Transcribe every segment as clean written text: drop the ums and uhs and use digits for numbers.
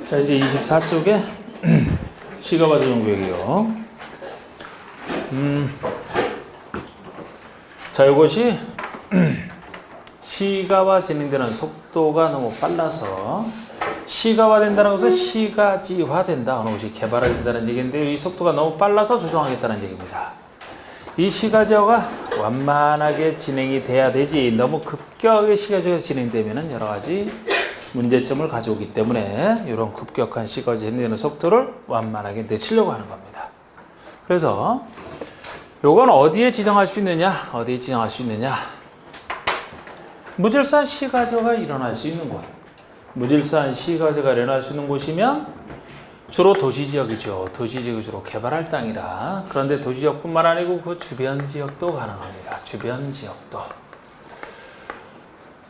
자, 이제 24쪽에 시가와 조정구역이요. 자, 이것이 시가화 진행되는 속도가 너무 빨라서 시가화된다는 것은 시가지화된다 하는 것이 개발된다는 얘기인데, 이 속도가 너무 빨라서 조정하겠다는 얘기입니다. 이 시가지화가 완만하게 진행이 돼야 되지, 너무 급격하게 시가지화가 진행되면 여러 가지 문제점을 가져오기 때문에 이런 급격한 시가지화 진행되는 속도를 완만하게 늦추려고 하는 겁니다. 그래서 요건 어디에 지정할 수 있느냐? 어디에 지정할 수 있느냐? 무질서한 시가지화가 일어날 수 있는 곳. 무질서한 시가지화가 일어날 수 있는 곳이면 주로 도시지역이죠. 도시지역이 주로 개발할 땅이라. 그런데 도시지역뿐만 아니고 그 주변 지역도 가능합니다. 주변 지역도.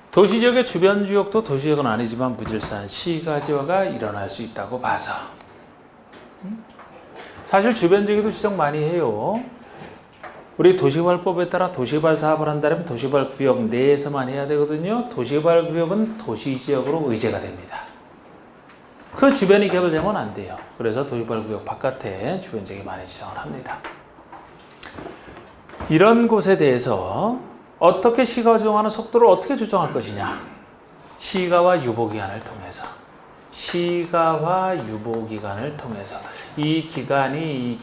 도시지역의 주변 지역도 도시지역은 아니지만 무질서한 시가지화가 일어날 수 있다고 봐서. 사실 주변 지역에도 지적 많이 해요. 우리 도시개발법에 따라 도시개발 사업을 한다면 도시개발 구역 내에서만 해야 되거든요. 도시개발 구역은 도시지역으로 의제가 됩니다. 그 주변이 개발되면 안 돼요. 그래서 도시개발 구역 바깥에 주변 지역에 많이 지정을 합니다. 이런 곳에 대해서 어떻게 시가와 조정하는 속도를 어떻게 조정할 것이냐? 시가와 유보기간을 통해서. 시가와 유보기간을 통해서. 이 기간은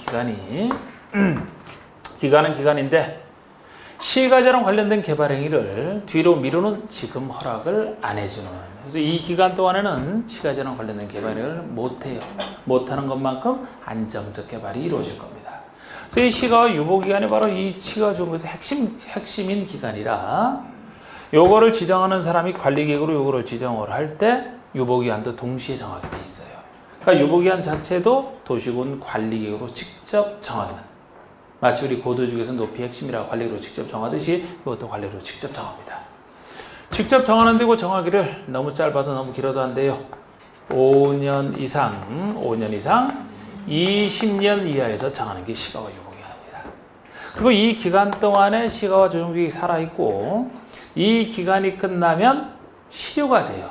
기간인데, 시가지랑 관련된 개발 행위를 뒤로 미루는 지금 허락을 안 해주는. 그래서 이 기간 동안에는 시가지랑 관련된 개발 행위를 못해요. 못하는 것만큼 안정적 개발이 이루어질 겁니다. 그래서 이 시가와 유보기간이 바로 이 시가조정에서 핵심인 기간이라, 요거를 지정하는 사람이 관리계획으로 요거를 지정을 할 때 유보기간도 동시에 정하게 돼 있어요. 그러니까 유보기간 자체도 도시군 관리계획으로 직접 정하게 됩니다. 마치 우리 고도주기에서 높이 핵심이라고 관리로 직접 정하듯이 이것도 관리로 직접 정합니다. 직접 정하는데 그 정하기를 너무 짧아도 너무 길어도 안 돼요. 5년 이상 20년 이하에서 정하는 게 시가와 유보기간입니다. 그리고 이 기간 동안에 시가와 조정구역이 살아있고, 이 기간이 끝나면 실효가 돼요.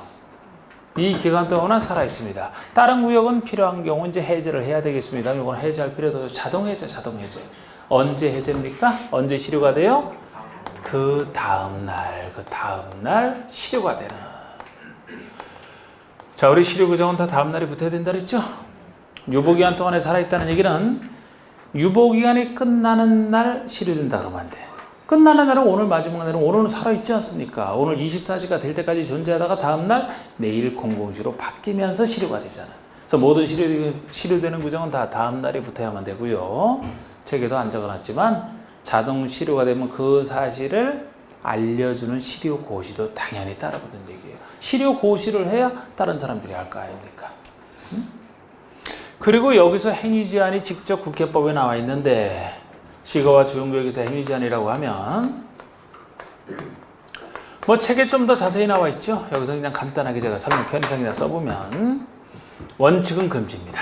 이 기간 동안은 살아있습니다. 다른 구역은 필요한 경우 이제 해제를 해야 되겠습니다. 이건 해제할 필요도 없어요. 자동해제. 언제 해제입니까? 언제 실효가 돼요? 그 다음날 실효가 되는. 자, 우리 실효 규정은 다 다음날이 붙어야 된다 그랬죠? 유보기간 동안에 살아있다는 얘기는 유보기간이 끝나는 날 실효된다 그러면 안 돼. 끝나는 날은 오늘 마지막 날은 오늘은 살아있지 않습니까? 오늘 24시가 될 때까지 존재하다가 다음날 내일 00시로 바뀌면서 실효가 되잖아. 그래서 모든 실효되는 규정은 다 다음날이 붙어야만 되고요. 책에도 안 적어놨지만 자동 실효가 되면 그 사실을 알려주는 실효고시도 당연히 따라붙는 얘기예요. 실효고시를 해야 다른 사람들이 할 거 아닙니까? 그리고 여기서 행위제한이 직접 국회법에 나와 있는데, 시가와 조정구역에서 행위제한이라고 하면 뭐 책에 좀 더 자세히 나와 있죠. 여기서 그냥 간단하게 제가 설명 편의상이나 써보면, 원칙은 금지입니다.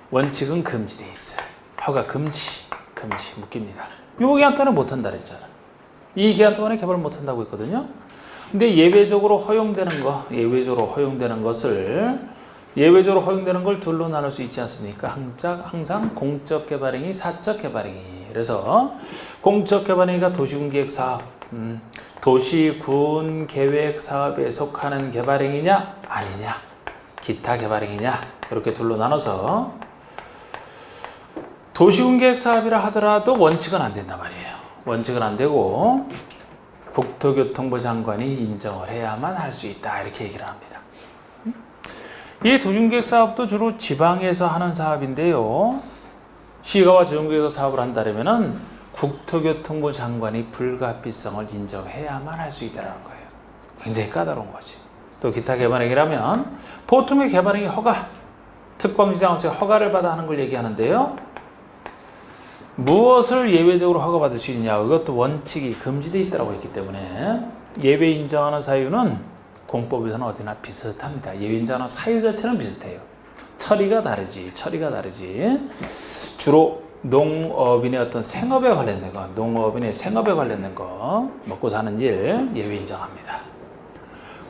원칙은 금지돼 있어요. 허가 금지 묶입니다. 이 기간 동안에 못한다 그랬잖아. 이 기간 동안에 개발 못한다고 했거든요. 근데 예외적으로 허용되는 걸 둘로 나눌 수 있지 않습니까? 항상 공적 개발행위, 사적 개발행위. 그래서 공적 개발행위가 도시군 계획 사업, 도시군 계획 사업에 속하는 개발행위냐 아니냐, 기타 개발행위냐, 이렇게 둘로 나눠서 도시군 계획 사업이라 하더라도 원칙은 안 된단 말이에요. 원칙은 안 되고 국토교통부 장관이 인정을 해야만 할 수 있다, 이렇게 얘기를 합니다. 이 도시계획 사업도 주로 지방에서 하는 사업인데요. 시가와 조정구역에서 사업을 한다면은 국토교통부 장관이 불가피성을 인정해야만 할 수 있다는 거예요. 굉장히 까다로운 거지. 또 기타 개발행위라면 보통의 개발행위 허가, 특광시장업체 허가를 받아 하는 걸 얘기하는데요. 무엇을 예외적으로 허가받을 수 있느냐, 이것도 원칙이 금지되어 있다고 했기 때문에 예외 인정하는 사유는 공법에서는 어디나 비슷합니다. 예외 인정하는 사유 자체는 비슷해요. 처리가 다르지. 주로 농업인의 어떤 생업에 관련된 거, 먹고 사는 일 예외 인정합니다.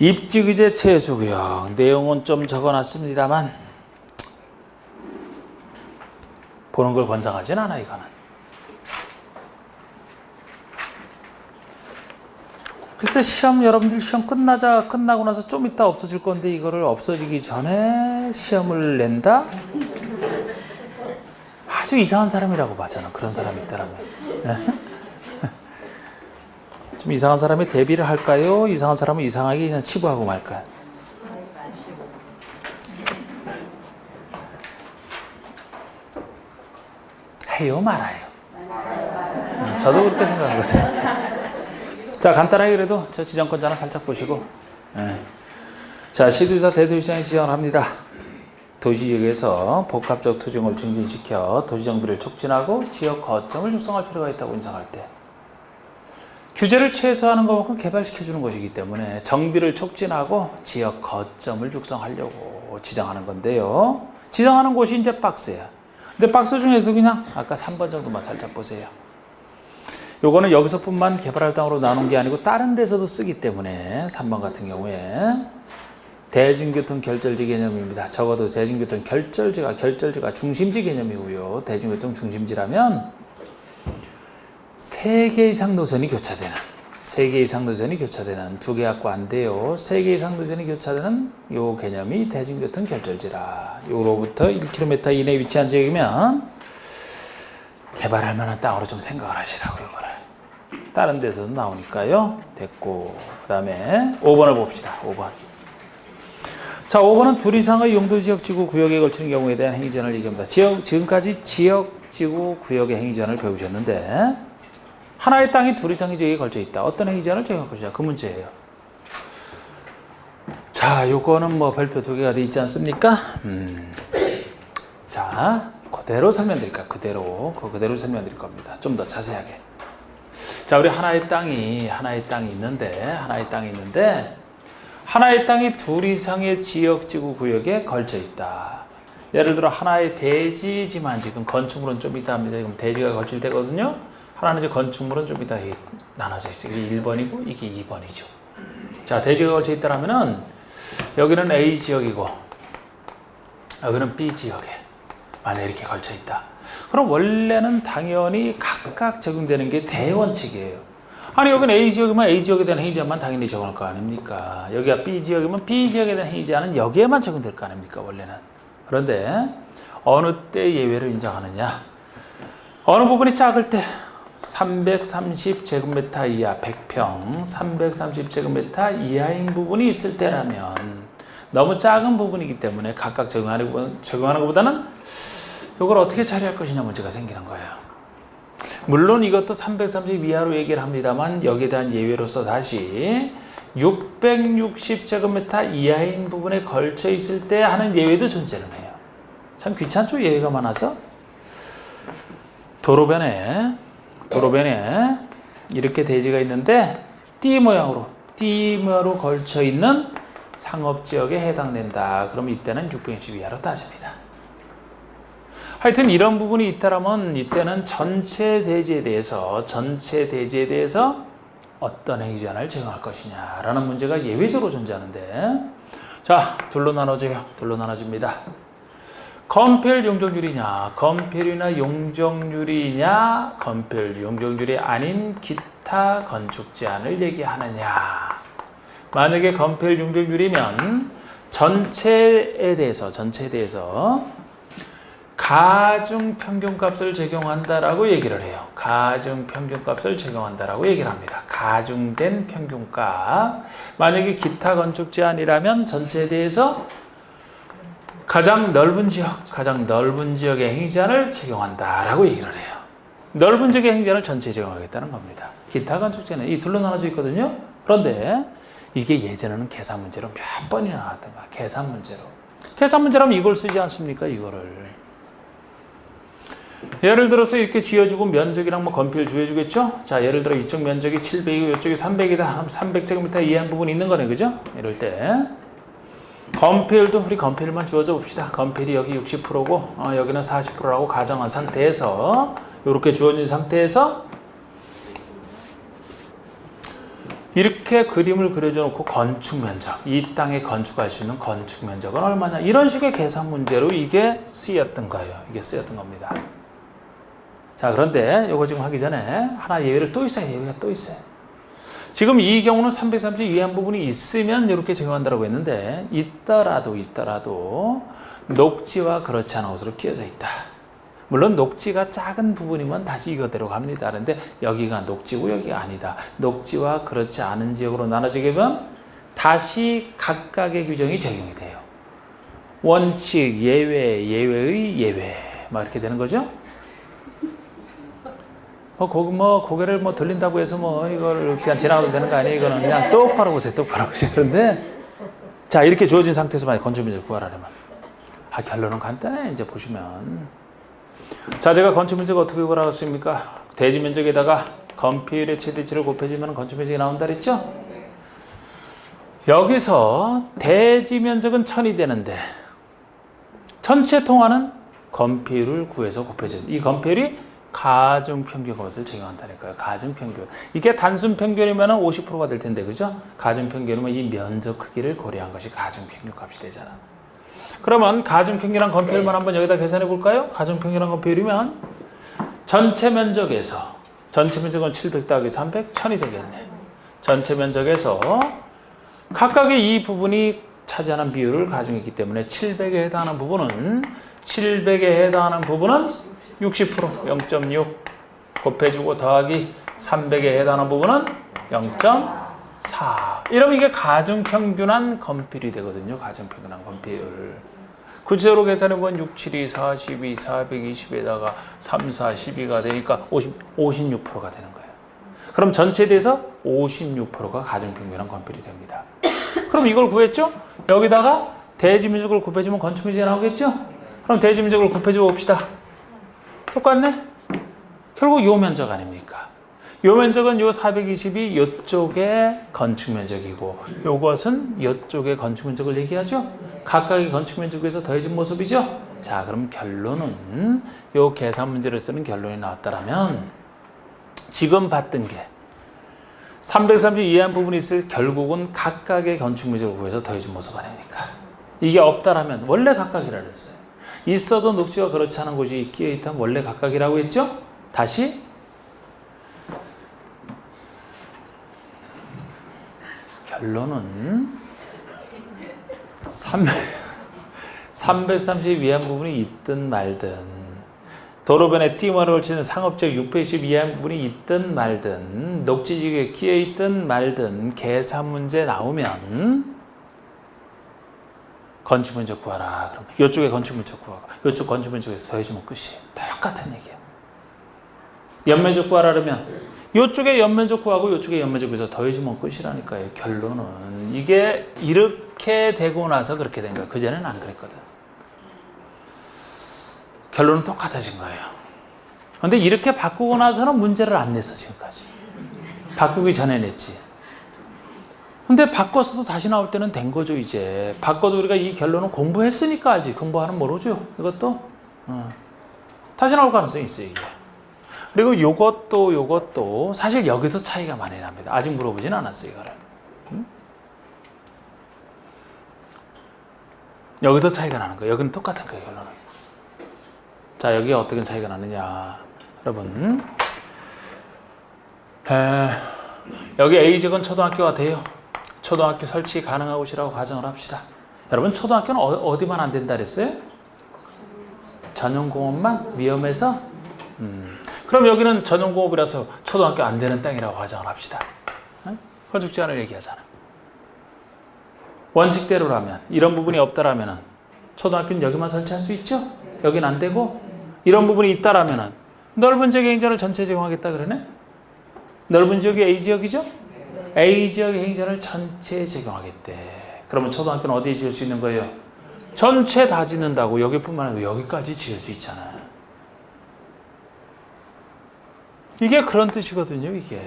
입지규제 최소구역 내용은 좀 적어놨습니다만 보는 걸 권장하진 않아. 이거는 글쎄 시험 여러분들 시험 끝나고 나서 좀 이따 없어질 건데 이거를 없어지기 전에 시험을 낸다? 아주 이상한 사람이라고 봐. 저는 그런 사람이 있더라면. 좀 이상한 사람이 대비를 할까요? 이상한 사람은 이상하게 그냥 치부하고 말까요? 해요, 말아요? 저도 그렇게 생각하거든요. 자, 간단하게 그래도 저 지정권자는 살짝 보시고. 자, 시도지사 대도시장이 지정을 합니다. 도시지역에서 복합적 투쟁을 증진시켜 도시정비를 촉진하고 지역 거점을 육성할 필요가 있다고 인정할 때 규제를 최소화하는 것만큼 개발시켜주는 것이기 때문에 정비를 촉진하고 지역 거점을 육성하려고 지정하는 건데요. 지정하는 곳이 이제 박스예요. 근데 박스 중에서 그냥 아까 3번 정도만 살짝 보세요. 요거는 여기서뿐만 개발활동으로 나눈 게 아니고 다른 데서도 쓰기 때문에 3번 같은 경우에 대중교통 결절지 개념입니다. 적어도 대중교통 결절지가 중심지 개념이고요. 대중교통 중심지라면 3개 이상 노선이 교차되는 2개 갖고 안 돼요. 3개 이상 노선이 교차되는 요 개념이 대중교통 결절지라. 요로부터 1km 이내에 위치한 지역이면 개발할 만한 땅으로 좀 생각을 하시라고 이거를. 다른 데서도 나오니까요. 됐고 그 다음에 5번을 봅시다. 5번. 자, 5번은 둘 이상의 용도 지역 지구 구역에 걸치는 경우에 대한 행위제한을 얘기합니다. 지금까지 지역 지구 구역의 행위제한을 배우셨는데 하나의 땅이 둘 이상의 지역에 걸쳐 있다. 어떤 행위제한을 적용할 것이냐. 그 문제예요. 자, 요거는 뭐 별표 2개가 돼 있지 않습니까? 자, 그대로 설명드릴까요? 그대로 설명드릴 겁니다. 좀 더 자세하게. 자, 우리 하나의 땅이 있는데 하나의 땅이 둘 이상의 지역 지구 구역에 걸쳐 있다. 예를 들어 하나의 대지지만 지금 건축물은 좀 이따 합니다. 지금 대지가 걸칠 때거든요. 하나는 이제 건축물은 좀 이따 나눠져 있어요. 이게 1번이고 이게 2번이죠. 자, 대지가 걸쳐 있다라면은 여기는 A 지역이고 여기는 B 지역에 만약 이렇게 걸쳐 있다. 그럼 원래는 당연히 각각 적용되는 게 대원칙이에요. 아니 여기는 A 지역이면 A 지역에 대한 행위제한만 당연히 적용할 거 아닙니까? 여기가 B 지역이면 B 지역에 대한 행위제한은 여기에만 적용될 거 아닙니까? 원래는. 그런데 어느 때 예외를 인정하느냐? 어느 부분이 작을 때 330제곱미터 이하 100평 330제곱미터 이하인 부분이 있을 때라면 너무 작은 부분이기 때문에 각각 적용하는 것보다는 이걸 어떻게 처리할 것이냐 문제가 생기는 거예요. 물론 이것도 330 이하로 얘기를 합니다만 여기에 대한 예외로서 다시 660제곱미터 이하인 부분에 걸쳐 있을 때 하는 예외도 존재는 해요. 참 귀찮죠? 예외가 많아서. 도로변에 이렇게 대지가 있는데 띠 모양으로 걸쳐 있는 상업지역에 해당된다. 그럼 이때는 660 이하로 따집니다. 하여튼 이런 부분이 있다라면 이때는 전체 대지에 대해서 어떤 행위제한을 적용할 것이냐라는 문제가 예외적으로 존재하는데 자, 둘로 나눠집니다. 건폐율 용적률이냐, 건폐율이나 용적률이냐, 건폐율 용적률이 아닌 기타 건축 제한을 얘기하느냐. 만약에 건폐율 용적률이면 전체에 대해서 가중 평균값을 적용한다라고 얘기를 해요. 가중 평균값을 적용한다라고 얘기를 합니다. 가중된 평균값. 만약에 기타 건축 제한이라면 전체에 대해서 가장 넓은 지역의 행위제한을 적용한다라고 얘기를 해요. 넓은 지역의 행위제한을 전체에 적용하겠다는 겁니다. 기타 건축 제한은 이 둘로 나눠져 있거든요. 그런데 이게 예전에는 계산 문제로 몇 번이나 나왔던가. 계산 문제라면 이걸 쓰지 않습니까? 이거를. 예를 들어서 이렇게 지어주고 면적이랑 뭐 건폐율 주어주겠죠? 자, 예를 들어 이쪽 면적이 700이고 이쪽이 300이다. 300제곱미터 이하인 부분이 있는 거네. 그죠? 이럴 때. 건폐율도 우리 건폐율만 주어져 봅시다. 건폐율이 여기 60%고 여기는 40%라고 가정한 상태에서 이렇게 주어진 상태에서 이렇게 그림을 그려줘 놓고 건축 면적, 이 땅에 건축할 수 있는 건축 면적은 얼마냐, 이런 식의 계산 문제로 이게 쓰였던 거예요. 이게 쓰였던 겁니다. 자, 그런데 이거 지금 하기 전에 하나 예외를 또 있어요. 예외가 또 있어요. 지금 이 경우는 330 이해한 부분이 있으면 이렇게 적용한다고 했는데, 있더라도 녹지와 그렇지 않은 것으로 끼어져 있다. 물론 녹지가 작은 부분이면 다시 이거대로 갑니다. 그런데 여기가 녹지고 여기가 아니다. 녹지와 그렇지 않은 지역으로 나눠지게 되면 다시 각각의 규정이 적용이 돼요. 원칙, 예외, 예외의 예외, 막 이렇게 되는 거죠. 고개를 돌린다고 해서 이걸 그냥 지나가도 되는 거 아니에요? 이거는 그냥 똑바로 보세요. 똑바로 보세요. 그런데, 자, 이렇게 주어진 상태에서 만약 건축면적 구하라면. 결론은 간단해. 이제 보시면. 자, 제가 건축면적 어떻게 구하라겠습니까? 대지면적에다가 건폐율의 최대치를 곱해주면 건축면적이 나온다 그랬죠? 여기서 대지면적은 1000이 되는데, 전체 통화는 건폐율을 구해서 곱해줘. 이 건폐율이 가중평균 값을 적용한다니까요. 가중평균. 이게 단순평균이면 50%가 될 텐데, 그죠? 가중평균이면 이 면적 크기를 고려한 것이 가중평균 값이 되잖아. 그러면 가중평균한 건폐율만 한번 여기다 계산해 볼까요? 가중평균한 건폐율이면 전체 면적에서, 전체 면적은 700 더하기 300, 1000이 되겠네. 전체 면적에서 각각의 이 부분이 차지하는 비율을 가중했기 때문에 700에 해당하는 부분은 60%, 0.6 곱해주고 더하기 300에 해당하는 부분은 0.4. 이러면 이게 가중평균한 건폐율이 되거든요. 가중평균한 건폐율. 구체적으로 계산해보면 6, 7, 2, 42, 420에다가 3, 4, 12가 되니까 56%가 되는 거예요. 그럼 전체에 대해서 56%가 가중평균한 건폐율이 됩니다. 그럼 이걸 구했죠? 여기다가 대지면적을 곱해주면 건축면적이 나오겠죠? 그럼 대지면적을 곱해줘 봅시다. 똑같네? 결국 요 면적 아닙니까? 요 면적은 요 420이 요쪽의 건축 면적이고, 요것은 요쪽의 건축 면적을 얘기하죠? 각각의 건축 면적에서 더해진 모습이죠? 자, 그럼 결론은 요 계산 문제를 쓰는 결론이 나왔다라면, 지금 봤던 게 330 이해한 부분이 있을 결국은 각각의 건축 면적을 구해서 더해진 모습 아닙니까? 이게 없다라면 원래 각각이라 그랬어요. 있어도 녹지가 그렇지 않은 곳이 끼어있다면 원래 각각이라고 했죠? 다시 결론은 330 이해한 부분이 있든 말든, 도로변에 띠모를 치는 상업적 680 이해한 부분이 있든 말든, 녹지지역에 끼어있든 말든 계산 문제 나오면 건축면적 구하라. 그럼 이쪽에 건축면적 구하고 이쪽 건축면적에서 더해주면 끝이에요. 똑같은 얘기야. 연면적 구하라 그러면 이쪽에 연면적 구하고 이쪽에 연면적 구해서 더해주면 끝이라니까요. 결론은 이게 이렇게 되고 나서 그렇게 된 거예요. 그전에는 안 그랬거든. 결론은 똑같아진 거예요. 근데 이렇게 바꾸고 나서는 문제를 안 냈어. 지금까지. 바꾸기 전에 냈지. 근데 바꿨어도 다시 나올 때는 된 거죠. 이제 바꿔도 우리가 이 결론은 공부했으니까 알지. 공부하는 모르죠. 이것도 다시 나올 가능성이 있어요. 이게. 그리고 요것도 사실 여기서 차이가 많이 납니다. 아직 물어보진 않았어요. 이거를. 여기서 차이가 나는 거예요. 여기는 똑같은 거예요. 결론은. 자, 여기 어떻게 차이가 나느냐, 여러분. 여기 A지역은 초등학교가 돼요. 초등학교 설치 가능한 곳이라고 가정을 합시다. 여러분, 초등학교는 어디만 안 된다 그랬어요? 전용공업만 위험해서? 그럼 여기는 전용공업이라서 초등학교 안 되는 땅이라고 가정을 합시다. 건축 제한을 얘기하잖아. 원칙대로라면, 이런 부분이 없다라면 초등학교는 여기만 설치할 수 있죠? 여긴 안 되고, 이런 부분이 있다라면 넓은 지역의 행정을 전체 제공하겠다 그러네? 넓은 지역이 A지역이죠? A지역의 행정을 전체에 적용하겠대. 그러면 초등학교는 어디에 지을 수 있는 거예요? 전체 다 짓는다고. 여기뿐만 아니고 여기까지 지을 수 있잖아. 이게 그런 뜻이거든요. 이게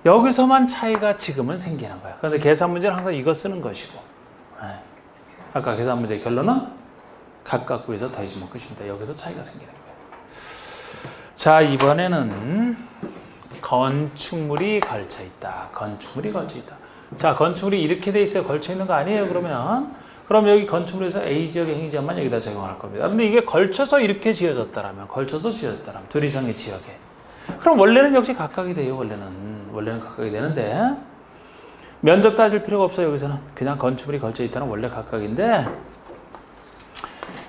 여기서만 차이가 지금은 생기는 거야. 그런데 계산 문제는 항상 이거 쓰는 것이고, 아까 계산 문제의 결론은 각각 구해서 더해주면 끝입니다. 여기서 차이가 생기는 거예요. 자, 이번에는 건축물이 걸쳐 있다. 건축물이 걸쳐 있다. 자, 건축물이 이렇게 돼 있어야 걸쳐 있는 거 아니에요? 그럼 여기 건축물에서 A 지역의 행위자만 여기다 적용할 겁니다. 근데 이게 걸쳐서 이렇게 지어졌다라면, 둘 이상의 지역에. 그럼 원래는 역시 각각이 돼요. 원래는 각각이 되는데 면적 따질 필요가 없어요. 여기서는 그냥 건축물이 걸쳐 있다는 원래 각각인데,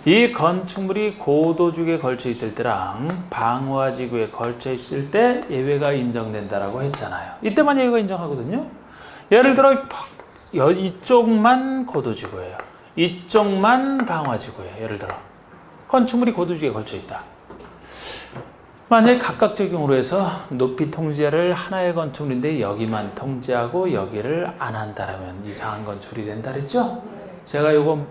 이 건축물이 고도직에 걸쳐 있을 때랑 방화지구에 걸쳐 있을 때 예외가 인정된다라고 했잖아요. 이때만 예외가 인정하거든요. 예를 들어 이쪽만 고도지구예요. 이쪽만 방화지구예요. 예를 들어 건축물이 고도지구에 걸쳐 있다. 만약에 각각 적용으로 해서 높이 통제를 하나의 건축물인데 여기만 통제하고 여기를 안 한다라면 이상한 건축물이 된다 그랬죠? 제가 이거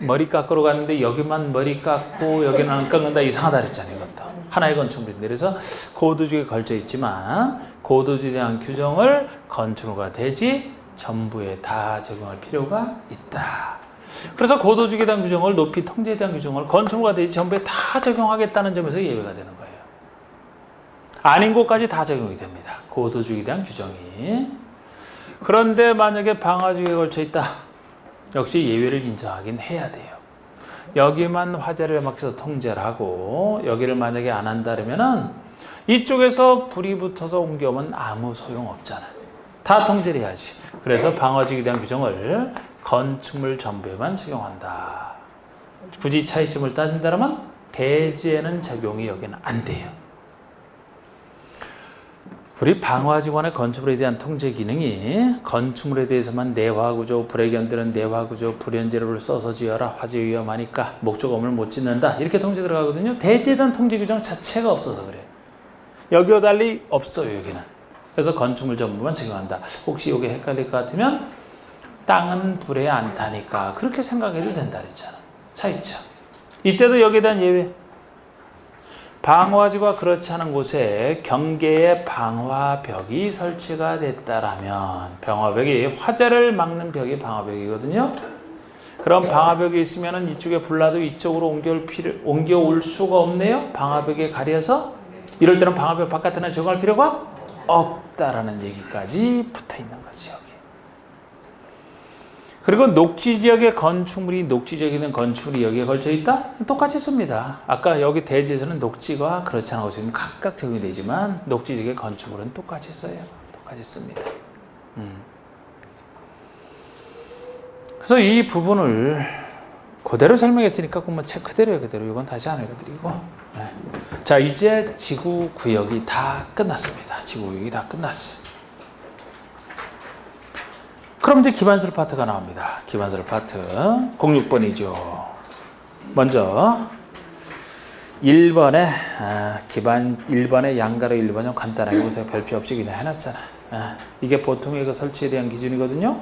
머리 깎으러 갔는데 여기만 머리 깎고 여기는 안 깎는다, 이상하다 그랬잖아요. 이것도 하나의 건축물인데. 그래서 고도지구에 걸쳐 있지만 고도지구에 대한 규정을 건축물과 대지 전부에 다 적용할 필요가 있다. 그래서 고도지구에 대한 규정을, 높이 통제에 대한 규정을 건축물과 대지 전부에 다 적용하겠다는 점에서 예외가 되는 거예요. 아닌 곳까지 다 적용이 됩니다. 고도지구에 대한 규정이. 그런데 만약에 방화지구에 걸쳐 있다. 역시 예외를 인정하긴 해야 돼요. 여기만 화재를 막혀서 통제를 하고 여기를 만약에 안 한다면은 이쪽에서 불이 붙어서 옮겨오면 아무 소용없잖아. 다 통제를 해야지. 그래서 방화지구에 대한 규정을 건축물 전부에만 적용한다. 굳이 차이점을 따진다면 대지에는 적용이 여기는 안 돼요. 우리 방화지구의 건축물에 대한 통제 기능이 건축물에 대해서만 내화구조, 불에 견디는 내화구조, 불연재료를 써서 지어라, 화재 위험하니까 목조건물 못 짓는다, 이렇게 통제 들어가거든요. 대지에 대한 통제 규정 자체가 없어서 그래요. 여기와 달리 없어요. 여기는. 그래서 건축물 전부만 적용한다. 혹시 이게 헷갈릴 것 같으면 땅은 불에 안 타니까 그렇게 생각해도 된다 그랬잖아. 차이점. 이때도 여기에 대한 예외. 방화지구가 그렇지 않은 곳에 경계에 방화벽이 설치가 됐다라면, 방화벽이 화재를 막는 벽이 방화벽이거든요. 그럼 방화벽이 있으면 이쪽에 불나도 이쪽으로 옮겨올 수가 없네요. 방화벽에 가려서. 이럴 때는 방화벽 바깥에는 적용할 필요가 없다라는 얘기까지 붙어 있는 거죠. 여기. 그리고 녹지지역의 건축물이, 녹지지역에 건축물이 여기에 걸쳐 있다? 똑같이 씁니다. 아까 여기 대지에서는 녹지가 그렇지 않은 곳에 각각 적용이 되지만 녹지지역의 건축물은 똑같이 써요. 똑같이 씁니다. 그래서 이 부분을 그대로 설명했으니까 그러면 책 그대로예요. 그대로. 이건 다시 안 읽어드리고. 네. 자, 이제 지구 구역이 다 끝났습니다. 지구 구역이 다 끝났어요. 그럼 이제 기반설 파트가 나옵니다. 기반설 파트 06번이죠. 먼저 1번에 기반 1번에 양가로 1번 좀 간단하게 우선 별표 없이 그냥 해놨잖아. 이게 보통의 그 설치에 대한 기준이거든요.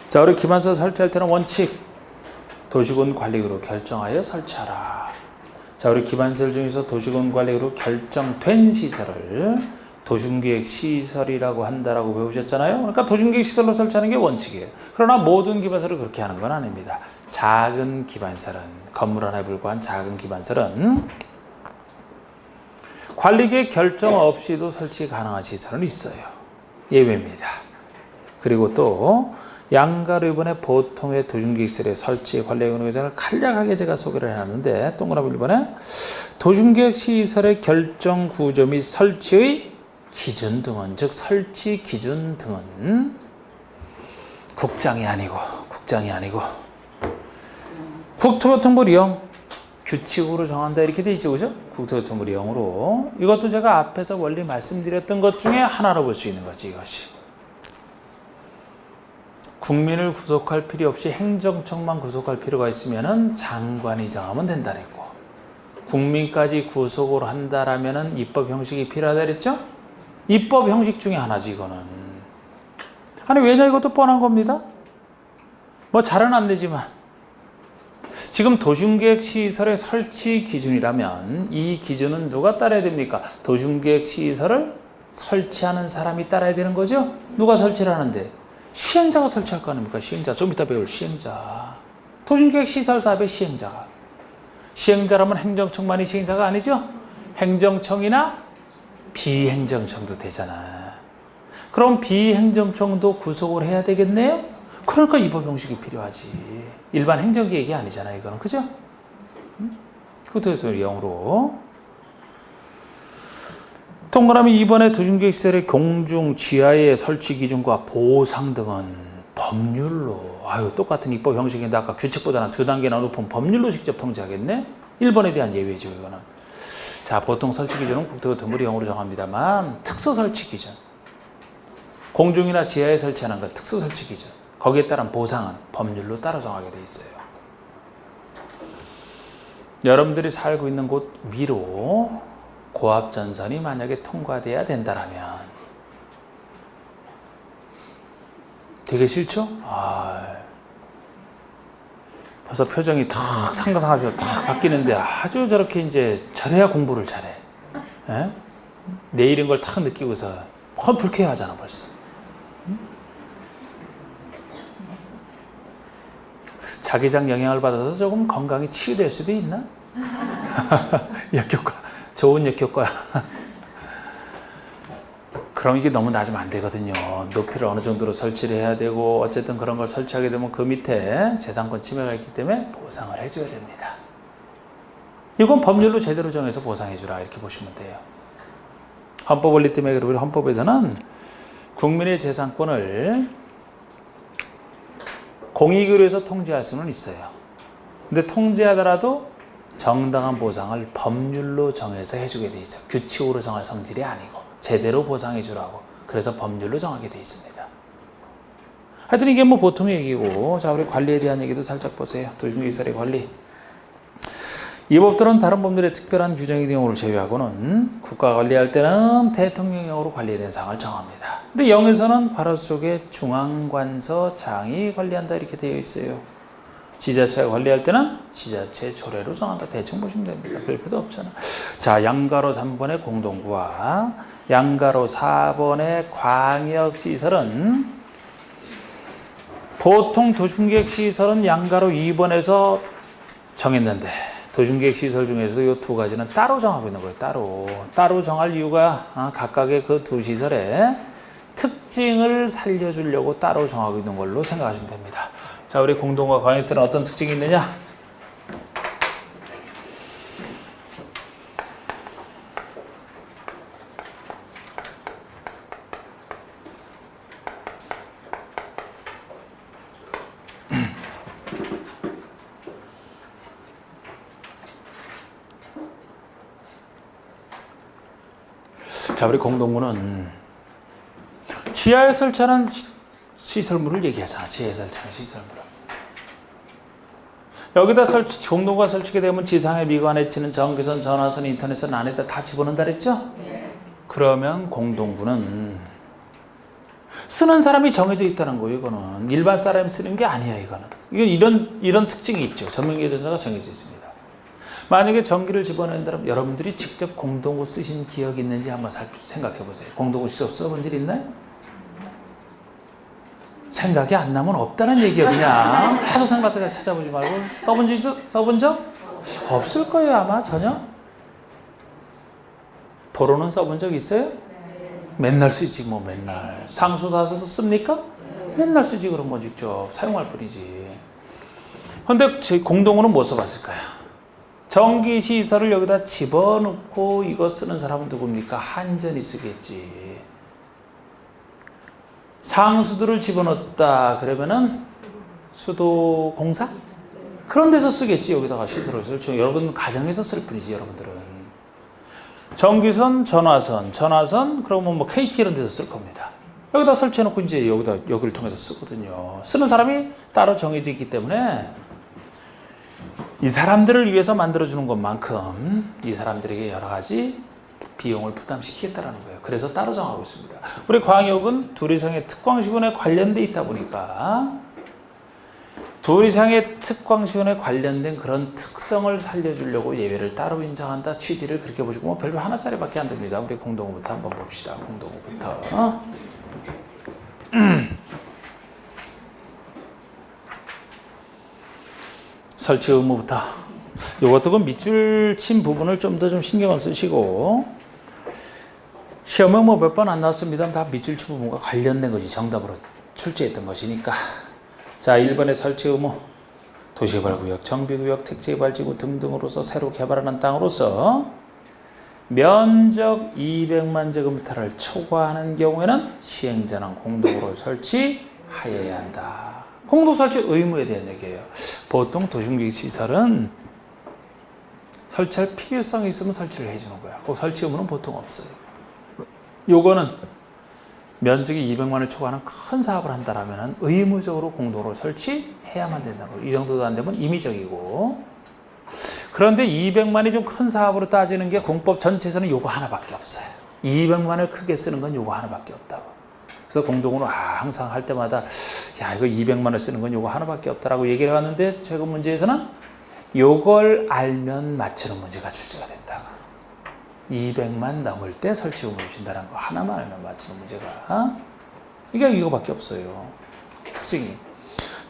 자, 우리 기반설 설치할 때는 원칙, 도시군 관리구로 결정하여 설치하라. 자, 우리 기반설 중에서 도시군 관리구로 결정된 시설을 도심계획 시설이라고 한다라고 배우셨잖아요. 그러니까 도심계획 시설로 설치하는 게 원칙이에요. 그러나 모든 기반설을 그렇게 하는 건 아닙니다. 작은 기반설은, 건물 하나에 불과한 작은 기반설은 관리계획 결정 없이도 설치 가능한 시설은 있어요. 예외입니다. 그리고 또 양가로 이번에 보통의 도심계획시설의 설치 관리계획 규정을 간략하게 제가 소개를 해놨는데, 동그라미 1번에 도심계획 시설의 결정 구조 및 설치의 기준 등은, 즉 설치 기준 등은 국장이 아니고 국토교통부 령 규칙으로 정한다, 이렇게 돼 있죠, 그죠? 국토교통부 령으로. 이것도 제가 앞에서 원리 말씀드렸던 것 중에 하나로 볼 수 있는 거지. 이것이 국민을 구속할 필요 없이 행정청만 구속할 필요가 있으면은 장관이 정하면 된다 그랬고, 국민까지 구속을 한다라면은 입법 형식이 필요하다 그랬죠? 입법 형식 중에 하나지 이거는. 아니 왜냐, 이것도 뻔한 겁니다. 뭐 잘은 안 되지만 지금 도심계획 시설의 설치 기준이라면 이 기준은 누가 따라야 됩니까? 도심계획 시설을 설치하는 사람이 따라야 되는 거죠. 누가 설치를 하는데? 시행자가 설치할 거 아닙니까? 시행자. 좀 이따 배울 시행자. 도심계획 시설 사업의 시행자라면 행정청만이 시행자가 아니죠. 행정청이나 비행정청도 되잖아. 그럼 비행정청도 구속을 해야 되겠네요? 그러니까 입법 형식이 필요하지. 일반 행정기획이 아니잖아, 이거는. 그죠? 그것도 영으로. 동그라미 2번의 도중계획시설의 공중 지하의 설치 기준과 보상 등은 법률로, 똑같은 입법 형식인데 아까 규칙보다는 2단계나 높은 법률로 직접 통제하겠네? 1번에 대한 예외죠, 이거는. 자, 보통 설치 기준은 국토교통부이 영으로 정합니다만 특수 설치 기준, 공중이나 지하에 설치하는 것 특수 설치 기준, 거기에 따른 보상은 법률로 따로 정하게 돼 있어요. 여러분들이 살고 있는 곳 위로 고압전선이 만약에 통과돼야 된다라면 되게 싫죠? 벌써 표정이 탁 상상하시고 탁 바뀌는데 아주 저렇게 이제 잘해야 공부를 잘해. 에? 내일인 걸 탁 느끼고서 불쾌하잖아 벌써. 자기장 영향을 받아서 조금 건강이 치유될 수도 있나? 역효과, 좋은 역효과. 그럼 이게 너무 낮으면 안 되거든요. 높이를 어느 정도로 설치를 해야 되고 어쨌든 그런 걸 설치하게 되면 그 밑에 재산권 침해가 있기 때문에 보상을 해줘야 됩니다. 이건 법률로 제대로 정해서 보상해주라 이렇게 보시면 돼요. 헌법 원리 때문에 우리 헌법에서는 국민의 재산권을 공익의료에서 통제할 수는 있어요. 근데 통제하더라도 정당한 보상을 법률로 정해서 해주게 돼 있어요. 규칙으로 정할 성질이 아니고 제대로 보상해 주라고. 그래서 법률로 정하게 돼 있습니다. 하여튼 이게 뭐 보통의 얘기고, 자, 우리 관리에 대한 얘기도 살짝 보세요. 도중계획시설의 관리. 이 법들은 다른 법률의 특별한 규정의 내용을 제외하고는 국가 관리할 때는 대통령령으로 관리된 사항을 정합니다. 근데 영에서는 괄호 속에 중앙관서장이 관리한다 이렇게 되어 있어요. 지자체가 관리할 때는 지자체 조례로 정한다. 대충 보시면 됩니다. 별 필요도 없잖아. 자, 양가로 3번의 공동구와 양가로 4번의 광역시설은 보통 도중계획시설은 양가로 2번에서 정했는데 도중계획시설 중에서도 이 두 가지는 따로 정하고 있는 거예요. 따로 정할 이유가 각각의 그 두 시설의 특징을 살려주려고 따로 정하고 있는 걸로 생각하시면 됩니다. 자, 우리 공동과 광역시설은 어떤 특징이 있느냐? 자, 우리 공동구는 지하에 설치하는 시설물을 얘기하잖아. 지하에 설치하는 시설물을. 여기다 공동구가 설치게 되면 지상에 미관에 치는 전기선, 전화선, 인터넷선 안에다 다 집어넣는다 그랬죠? 네. 그러면 공동구는 쓰는 사람이 정해져 있다는 거예요. 이거는 일반 사람이 쓰는 게 아니야. 이건 이런 특징이 있죠. 전문기전자가 정해져 있습니다. 만약에 전기를 집어넣는다면 여러분들이 직접 공동구 쓰신 기억이 있는지 한번 생각해 보세요. 공동구 직접 써본 적 있나요? 생각이 안 나면 없다는 얘기예요. 그냥 계속 생각하다가 찾아보지 말고. 써본 적 없을 거예요. 아마 전혀. 도로는 써본 적 있어요? 맨날 쓰지 뭐. 맨날 상수사서도 씁니까? 맨날 쓰지. 그런 건 직접 사용할 뿐이지. 근데 공동구는 못 써봤을까요? 전기시설을 여기다 집어넣고 이거 쓰는 사람은 누굽니까? 한전이 쓰겠지. 상수도를 집어넣었다 그러면은 수도공사? 그런 데서 쓰겠지. 여기다가 시설을 설치. 여러분 가정에서 쓸 뿐이지. 여러분들은 전기선, 전화선 그러면 뭐 KT 이런 데서 쓸 겁니다. 여기다 설치해놓고 이제 여기를 통해서 쓰거든요. 쓰는 사람이 따로 정해져 있기 때문에 이 사람들을 위해서 만들어주는 것만큼 이 사람들에게 여러 가지 비용을 부담시키겠다는 거예요. 그래서 따로 정하고 있습니다. 우리 광역은 둘 이상의 특광시군에 관련돼 있다 보니까 둘 이상의 특광시군에 관련된 그런 특성을 살려주려고 예외를 따로 인정한다 취지를 그렇게 보시고 뭐 별로 하나짜리밖에 안 됩니다. 우리 공동구부터 한번 봅시다. 공동구부터. 설치 의무부터. 이것도 그 밑줄 친 부분을 좀 더 좀 신경을 쓰시고 시험은 뭐 몇 번 안 나왔습니다. 다 밑줄치 부분과 관련된 것이 정답으로 출제했던 것이니까. 자, 1번의 설치 의무. 도시개발구역, 정비구역, 택지개발지구 등등으로서 새로 개발하는 땅으로서 면적 200만 제곱미터를 초과하는 경우에는 시행자는 공동으로 설치하여야 한다. 공동 설치 의무에 대한 얘기예요. 보통 도시공직시설은 설치할 필요성이 있으면 설치를 해주는 거야. 그 설치 의무는 보통 없어요. 요거는 면적이 200만을 초과하는 큰 사업을 한다라면 의무적으로 공동으로 설치해야만 된다고. 이 정도도 안 되면 임의적이고. 그런데 200만이 좀 큰 사업으로 따지는 게 공법 전체에서는 요거 하나밖에 없어요. 200만을 크게 쓰는 건 요거 하나밖에 없다고. 그래서 공동으로 항상 할 때마다 야, 이거 200만을 쓰는 건 요거 하나밖에 없다라고 얘기를 해왔는데 최근 문제에서는 요걸 알면 맞추는 문제가 출제가 된다고. 200만 넘을 때 설치 의무를 준다는 거 하나만 알면 맞추는 문제가. 이게 이거밖에 없어요. 특징이.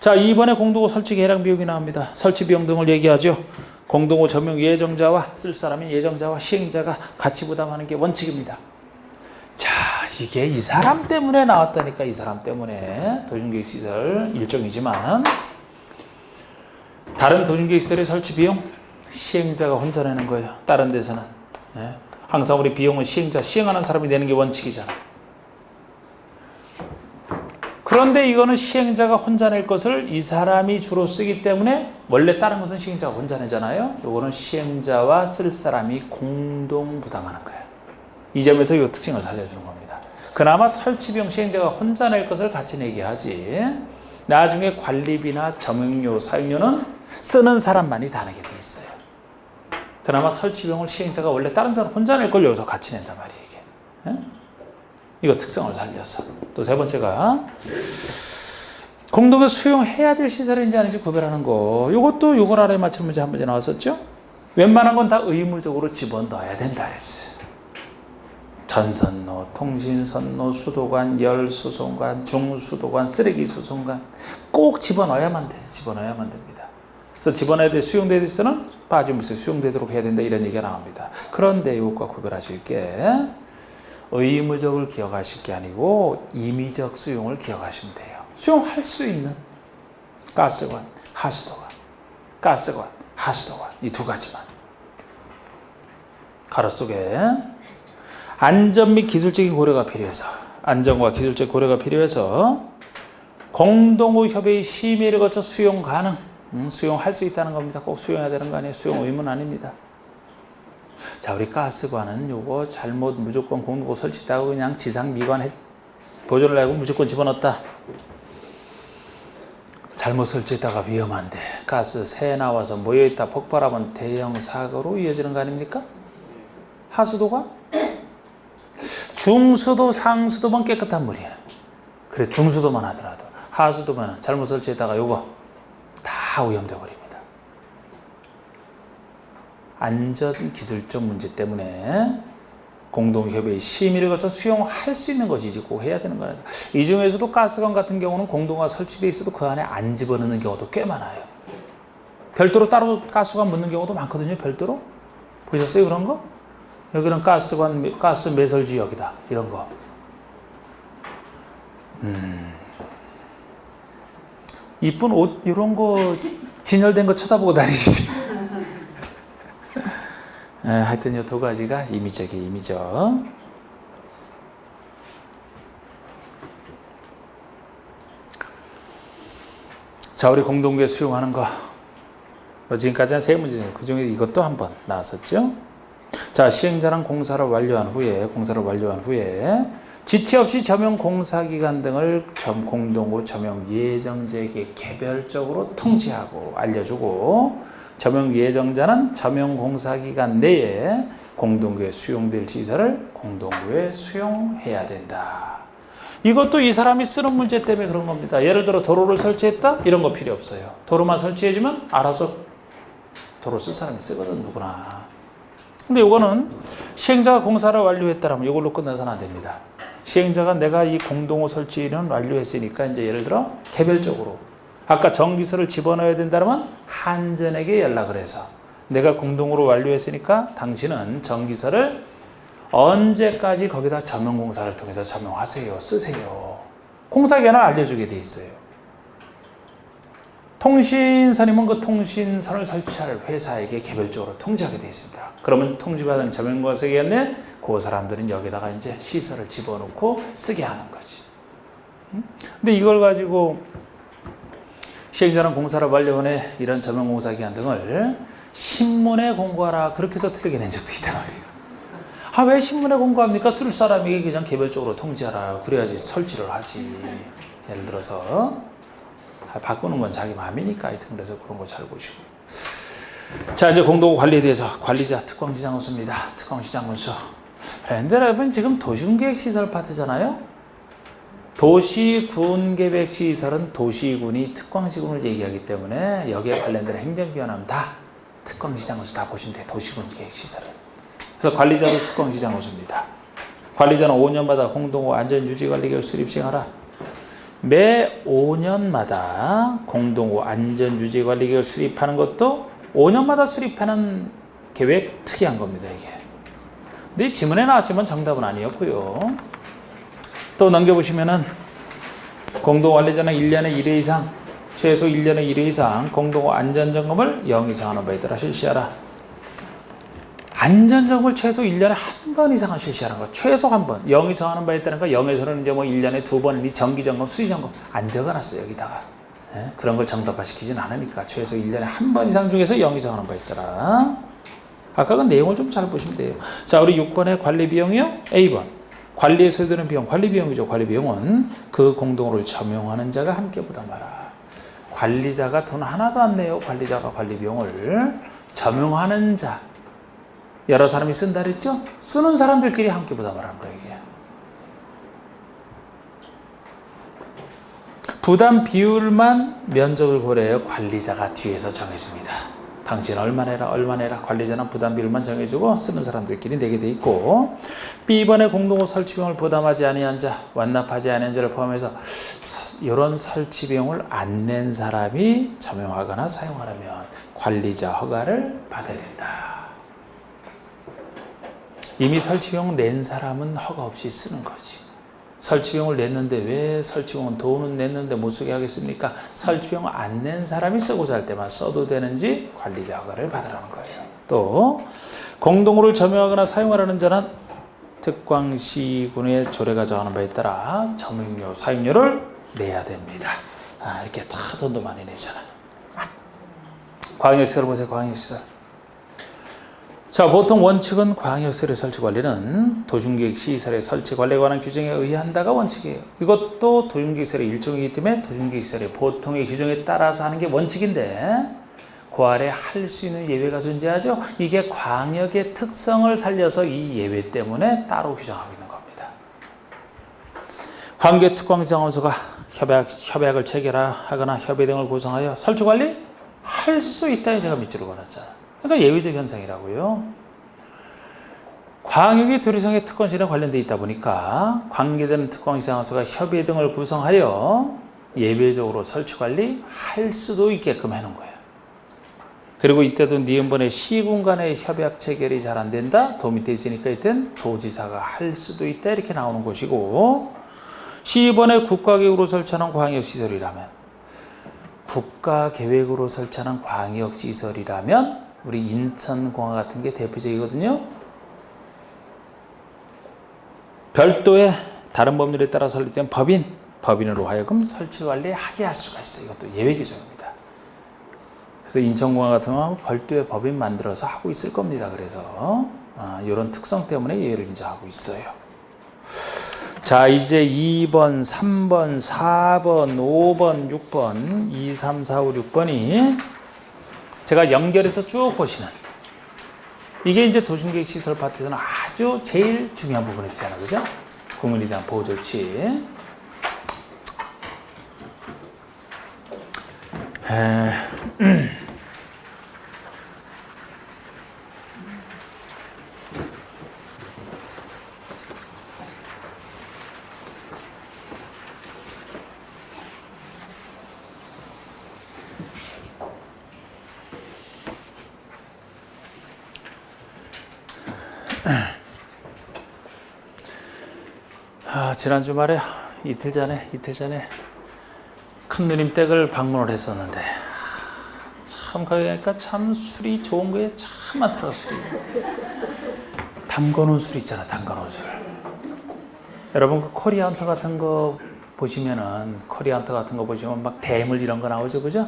자, 2번에 공동호 설치 해당 비용이 나옵니다. 설치 비용 등을 얘기하죠. 공동호 점용 예정자와 쓸 사람인 예정자와 시행자가 같이 부담하는 게 원칙입니다. 자, 이게 이 사람 때문에 나왔다니까. 이 사람 때문에. 도시계획시설 일종이지만 다른 도시계획시설의 설치 비용 시행자가 혼자 내는 거예요. 다른 데서는. 네. 항상 우리 비용은 시행자, 시행하는 사람이 내는 게 원칙이잖아. 그런데 이거는 시행자가 혼자 낼 것을 이 사람이 주로 쓰기 때문에 원래 다른 것은 시행자가 혼자 내잖아요. 이거는 시행자와 쓸 사람이 공동 부담하는 거예요. 이 점에서 이 특징을 살려주는 겁니다. 그나마 설치비용 시행자가 혼자 낼 것을 같이 내게 하지. 나중에 관리비나 점용료, 사용료는 쓰는 사람만이 다 내게 돼 있어요. 그나마 설치비용을 시행자가 원래 다른 사람 혼자 낼 걸 여기서 같이 낸단 말이에요. 이게. 예? 이거 특성을 살려서. 또 세 번째가 공동에 수용해야 될 시설인지 아닌지 구별하는 거. 이것도 요걸 알아야 맞추는 문제 한 문제 나왔었죠. 웬만한 건 다 의무적으로 집어넣어야 된다 그랬어요. 전선로, 통신선로, 수도관, 열수송관, 중수도관, 쓰레기수송관 꼭 집어넣어야만 돼. 집어넣어야만 됩니다. 그래서 집어넣어야 돼. 수용돼야 돼서는 빠짐없이 수용되도록 해야 된다. 이런 얘기가 나옵니다. 그런데 이것과 구별하실 게 의무적을 기억하실 게 아니고 임의적 수용을 기억하시면 돼요. 수용할 수 있는 가스관, 하수도관, 가스관, 하수도관 이 두 가지만. 가로 속에 안전 및 기술적인 고려가 필요해서 안전과 기술적 고려가 필요해서 공동호 협의의 심의를 거쳐 수용 가능, 수용할 수 있다는 겁니다. 꼭 수용해야 되는 거 아니에요. 수용 의무는 아닙니다. 자, 우리 가스관은 요거 잘못 무조건 공동호 설치다고 그냥 지상 미관 보존을 하고 무조건 집어넣었다. 잘못 설치했다가 위험한데 가스 새 나와서 모여있다 폭발하면 대형 사고로 이어지는 거 아닙니까? 하수도가 중수도 상수도만 깨끗한 물이에요. 그래 중수도만 하더라도 하수도만 잘못 설치했다가 요거 다 오염돼 버립니다. 안전 기술적 문제 때문에 공동협의의 심의를 거쳐 수용할 수 있는 것이지 꼭 해야 되는 거예요. 이 중에서도 가스관 같은 경우는 공동화 설치되어 있어도 그 안에 안 집어넣는 경우도 꽤 많아요. 별도로 따로 가스관 묻는 경우도 많거든요. 별도로. 보셨어요 그런 거? 여기는 가스관, 가스 매설 지역이다. 이런 거. 이쁜 옷 이런 거 진열된 거 쳐다보고 다니시지. 하여튼 이 두 가지가 임의적이에요. 임의적. 자, 우리 공동구에 수용하는 거. 지금까지는 세 문제예요. 그 중에 이것도 한번 나왔었죠. 자, 시행자는 공사를 완료한 후에 지체 없이 점용 공사기간 등을 공동구 점용 예정자에게 개별적으로 통지하고 알려주고 점용 예정자는 점용 공사기간 내에 공동구에 수용될 시설을 공동구에 수용해야 된다. 이것도 이 사람이 쓰는 문제 때문에 그런 겁니다. 예를 들어 도로를 설치했다? 이런 거 필요 없어요. 도로만 설치해주면 알아서 도로 쓸 사람이 쓰거든 누구나. 근데 이거는 시행자가 공사를 완료했다라면 이걸로 끝나서는 안 됩니다. 시행자가 내가 이 공동호 설치는 완료했으니까 이제 예를 들어 개별적으로 아까 전기서를 집어넣어야 된다면 한전에게 연락을 해서 내가 공동으로 완료했으니까 당신은 전기서를 언제까지 거기다 점용공사를 통해서 점용하세요. 쓰세요. 공사기한을 알려주게 돼 있어요. 통신선이면 그 통신선을 설치할 회사에게 개별적으로 통지하게 되어 있습니다. 그러면 통지받은 점용공사기관 내 그 사람들은 여기다가 이제 시설을 집어넣고 쓰게 하는 거지. 근데 이걸 가지고 시행자는 공사를 완료해 이런 점용공사기관 등을 신문에 공고하라 그렇게 해서 틀리게 낸 적도 있단 말이에요. 아, 왜 신문에 공고합니까? 쓸 사람에게 그냥 개별적으로 통지하라. 그래야지 설치를 하지. 예를 들어서 바꾸는 건 자기 마음이니까 하여튼 그래서 그런 거 잘 보시고. 자, 이제 공동 관리에 대해서 관리자 특광시장군수입니다. 특광시장군수. 그런데 여러분 지금 도시군계획시설 파트잖아요. 도시군계획시설은 도시군이 특광시군을 얘기하기 때문에 여기에 관련된 행정기관하면 다 특광시장군수 다 보시면 돼요. 도시군계획시설은. 그래서 관리자도 특광시장군수입니다. 관리자는 5년마다 공동호 안전유지관리계획 수립 시행하라. 매 5년마다 공동호 안전유지관리계획 수립하는 것도 5년마다 수립하는 계획 특이한 겁니다. 이게. 근데 지문에 나왔지만 정답은 아니었고요. 또 넘겨보시면은 공동관리자는 1년에 1회 이상 최소 1년에 1회 이상 공동호 안전점검을 영의 정하는 바에 따라 실시하라. 안전점검을 최소 1년에 한 번 이상은 실시하는 거. 최소 한 번. 영이 정하는 바에 따르니까 영에서는 이제 뭐 1년에 2번 정기점검, 수시점검 안 적어놨어요. 여기다가. 예? 그런 걸 정답화시키진 않으니까 최소 1년에 한 번 이상 중에서 영이 정하는 바에 따라. 아까 그 내용을 좀 잘 보시면 돼요. 자, 우리 6번의 관리 비용이요. A번. 관리에 소요되는 비용, 관리 비용이죠. 관리 비용은 그 공동으로 점용하는 자가 함께 부담하라. 관리자가 돈 하나도 안 내요. 관리자가 관리 비용을 점용하는 자. 여러 사람이 쓴다 그랬죠? 쓰는 사람들끼리 함께 부담하라는 거예요, 이게. 부담 비율만 면적을 고려해 관리자가 뒤에서 정해줍니다. 당신 얼마 내라, 얼마 내라. 관리자는 부담 비율만 정해주고 쓰는 사람들끼리 내게 돼 있고, B번에 공동호 설치 비용을 부담하지 아니한 자, 완납하지 아니한 자를 포함해서 이런 설치 비용을 안 낸 사람이 점용하거나 사용하려면 관리자 허가를 받아야 된다. 이미 설치비용 낸 사람은 허가 없이 쓰는 거지. 설치비용을 냈는데 왜 설치비용은 돈은 냈는데 못 쓰게 하겠습니까? 설치비용을 안 낸 사람이 쓰고자 할 때만 써도 되는지 관리자 허가를 받으라는 거예요. 또 공동호를 점용하거나 사용하라는 자는 특광시군의 조례가 정하는 바에 따라 점용료, 사용료를 내야 됩니다. 이렇게 다 돈도 많이 내잖아. 광역시설 보세요. 광역시설. 자, 보통 원칙은 광역시설의 설치관리는 도심계획시설의 설치관리에 관한 규정에 의한다가 원칙이에요. 이것도 도심계획시설의 일종이기 때문에 도심계획시설의 보통의 규정에 따라서 하는 게 원칙인데 그 아래 할 수 있는 예외가 존재하죠. 이게 광역의 특성을 살려서 이 예외 때문에 따로 규정하고 있는 겁니다. 관계특광장원수가 협약을 체결하거나 협의 등을 구성하여 설치관리 할 수 있다에 제가 밑줄을 걸었잖아요. 그러니까 예외적 현상이라고요. 광역의 도리성의 특권실에 관련되어 있다 보니까 관계되는 특광시장소가 협의 등을 구성하여 예외적으로 설치관리 할 수도 있게끔 해놓은 거예요. 그리고 이때도 니은번에 시군 간의 협약 체결이 잘 안 된다. 도 밑에 있으니까 이땐 도지사가 할 수도 있다 이렇게 나오는 것이고, 시번에 국가계획으로 설치하는 광역시설이라면, 국가계획으로 설치하는 광역시설이라면 우리 인천공항 같은 게 대표적이거든요. 별도의 다른 법률에 따라 설립된 법인으로 하여금 설치관리하게 할 수가 있어요. 이것도 예외 규정입니다. 그래서 인천공항 같은 경우는 별도의 법인 만들어서 하고 있을 겁니다. 그래서 이런 특성 때문에 예외를 인정하고 있어요. 자, 이제 2번, 3번, 4번, 5번, 6번, 2, 3, 4, 5, 6번이 제가 연결해서 쭉 보시는 이게 이제 도심계획시설 파트에서는 아주 제일 중요한 부분이잖아요. 그죠? 국민에 대한 보호 조치. 지난 주말에 이틀 전에 큰 누님 댁을 방문을 했었는데 참 거기 가니까 참 술이 좋은 거에 참 많더라고. 술이 담궈놓은 술 있잖아. 담궈놓은 술. 여러분 그 코리아헌터 같은 거 보시면은 막 대물 이런 거 나오죠, 그죠?